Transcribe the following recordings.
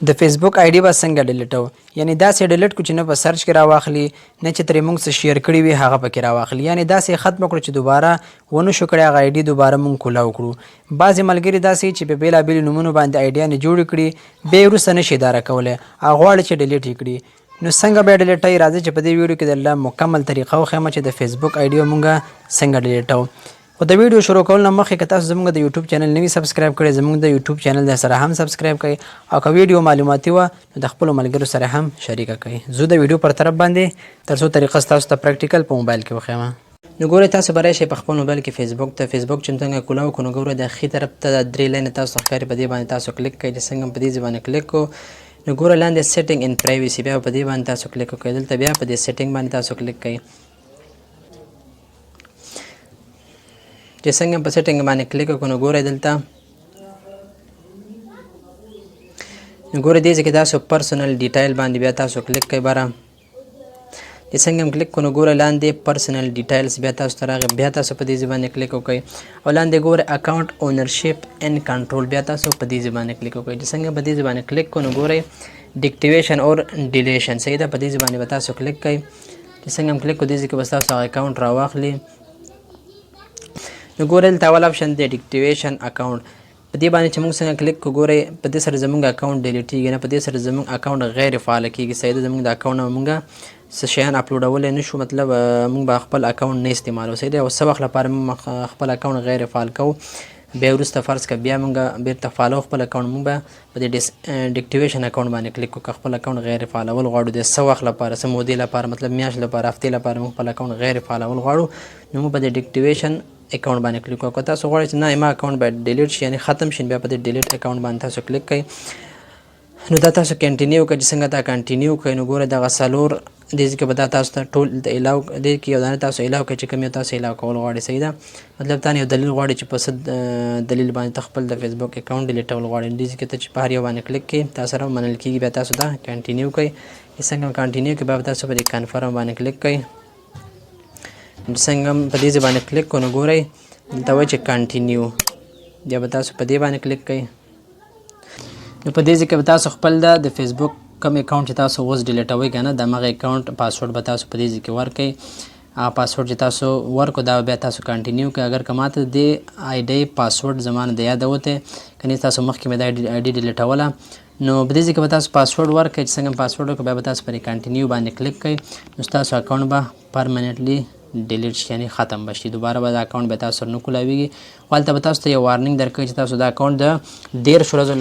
د فیسبوک آی ډي به څنګه ډیلیټو، یعنی داسې ډیلیټ کړو چې نه په سرچ کې راواخلي نه چې ترې موږ څه شیر کړي وي هغه پکې راواخلي، یعنی داسې ختمه کړو چې دوباره ونه شو کړی هغه آی ډي دوباره موږ کولاو کړو. بعضې ملګري داسې چې په بېلابېلو نومونو باندې آیډیانې جوړې کړي بیا یې وروسته نشي اداره کولی او غواړي چې ډیلیټ یې کړي. نو څنګه به یې ډیلیټوئ؟ راځئ چې په دې ویډیو کې درله مکمل طریقه وښیم چې د فیسبوک آی ډي موږ څنګه ډیلیټو. خو د ویډیو شروع کولو نه مخکې که تاسو زموږ د یوټیوب چینل نوي سبسکرایب کړئ زموږ د یوټیوب چینل د سره هم سبسکرایب کړئ او که ویډیو معلوماتي وه نو د خپلو ملګرو سره هم شریکه کړئ. زه د ویډیو پر طرف باندې تر څو طریقه ستاسو ته پریکټیکل په موبایل کې وښیم. نو ګورئ تاسو به راشئ په خپل موبایل کې فیسبوک ته فیسبوک چې څنګه کولاو کړو نو ګورئ د ښي طرف ته د درې لاینې تاسو ښکاري په دې باندې تاسو کلیک کړئ چې څنګه په دې باندې کلیک کړو نو ګوره لاندې سیټینګ ان پرایوسي بیا په دې باندې تاسو کلیک وکړئ. دلته بیا په دې سیټینګ باندې تاسو کلیک کړئ چې څنګه په سیټینګ باندې کلیک وکړو نو ګوره دلته نو ګوره دې ځای کې تاسو پرسنل ډیټایل باندې بیا تاسو کلیک کړئ باره چې څنګه هم کلیک کړو نو ګوره لاندې پرسنل ډیټایلز بیا تاسو ته راغی بیا تاسو په دې ځای باندې کلیک وکړئ او لاندې ګوره اکاونټ اونرشپ اینډ کنټرول بیا تاسو په دې ځای باندې کلیک وکړئ چې څنګه په دې ځای باندې کلیک کړو نو ګوره ډیکټیویشن اور ډیلیشن صحیح ده په دې ځای باندې به تاسو کلیک کړئ چې څنګه هم کلیک کړو دې ځای کې به تاسو هغه اکاونټ راواخلي نو ګوره دلته اول اپشن دی ډیکټیویشن اکاونټ په دې باندې چې موږ څنګه کلیک کړو ګورئ په دې سره زموږ اکاونټ ډیلیټیږي نه په دې سره زموږ اکاونټ غیر فعاله کېږي صحیح ده زموږ د اکاونټ نه موږ څه شیان اپلوډولی نه شو مطلب موږ به خپل اکاونټ نه استعمالو صحیح ده او څه وخت لپاره موږ خپل اکاونټ غیر فعال کوو بیا وروسته فرض که بیا موږ بیرته فالو خپل اکاونټ موږ به په دې ډیکټیویشن اکاونټ باندې کلیک وکړو خپل اکاونټ غیر فعالول غواړو د څه وخت لپاره څه مودې لپاره مطلب میاشت لپاره هفتې لپاره موږ خپل اکاونټ غیر فعالول غواړو نو موږ په دې ډیکټیویشن اکاونټ باندې کلیک وکړو. تاسو غواړئ چې نه ما اکاونټ باید ډیلیټ شي یعنی ختم شي بیا په دې ډیلیټ اکاونټ باندې تاسو کلیک کړئ نو دا تاسو کنټینیو کړئ چې څنګه دا کنټینیو کړئ نو ګوره دغه څلور دې ځای کې به دا تاسو ته ټول د الاو دې کې یو دانه تاسو الاو کړئ چې کوم یو تاسو الاو کول غواړئ صحیح ده مطلب تا نه یو دلیل غواړئ چې په څه دلیل باندې ته خپل د فیسبوک اکاونټ ډیلیټول غواړئ دې ځای کې ته چې په هر یو باندې کلیک کړئ تاسو سره منل کېږي بیا تاسو دا کنټینیو کړئ چې څنګه کنټینیو کړئ بیا تاسو په دې کنفرم باندې کلیک کړئ څنګه په دې ځای باندې کلیک کړو نو ګورئ دلته وایي چې کنټینیو بیا به تاسو په دې باندې کلیک کړئ نو په دې ځای کې به تاسو خپل د فیسبوک کوم اکاونټ چې تاسو اوس ډیلیټوئ که نه د همغه اکاونټ پاسورډ به تاسو په دې ځای کې ورکړئ پاسورډ چې تاسو ورکړو دا بیا تاسو کنټینیو کړئ اگر که ماته د آی ډي پاسورډ زما نه د یاده وتی که نه تاسو مخکې مې دا آی ډي ډیلیټوله نو په دې ځای کې به تاسو پاسورډ ورکړئ چې څنګه پاسورډ وکړو بیا به تاسو پرې کنټینیو باندې کلیک کړئ نو ستاسو اکاونټ به پرمننټلی ډیلیټ شي یعنی ختم به شي دوباره به دا اکاونټ به تاسو سره نه کولاویږي خو هلته به تاسو ته یو وارننګ درکوي چې تاسو دا اکاونټ د 13 ورځو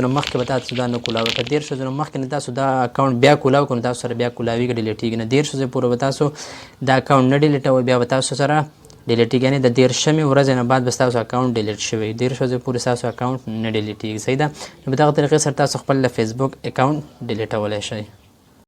نه مخکې به تاسو دا نه کولاوئ که 13 ورځو نه مخکې نه تاسو دا اکاونټ بیا کولاو کړو نو تاسو سره بیا کولاویږي ډیلیټیږي نه 13 ورځې پورې به تاسو دا اکاونټ نه ډیلیټوئ بیا به تاسو سره ډیلیټیږي یعنې د 13مې ورځې نه بعد به ستاسو اکاونټ ډیلیټ شوی 13 ورځې پورې ستاسو اکاونټ نه ډیلیټیږي صحیح ده نو په دغه طریقې سره تاسو خپل د فیسبوک اکاونټ ډیلیټولی شئ.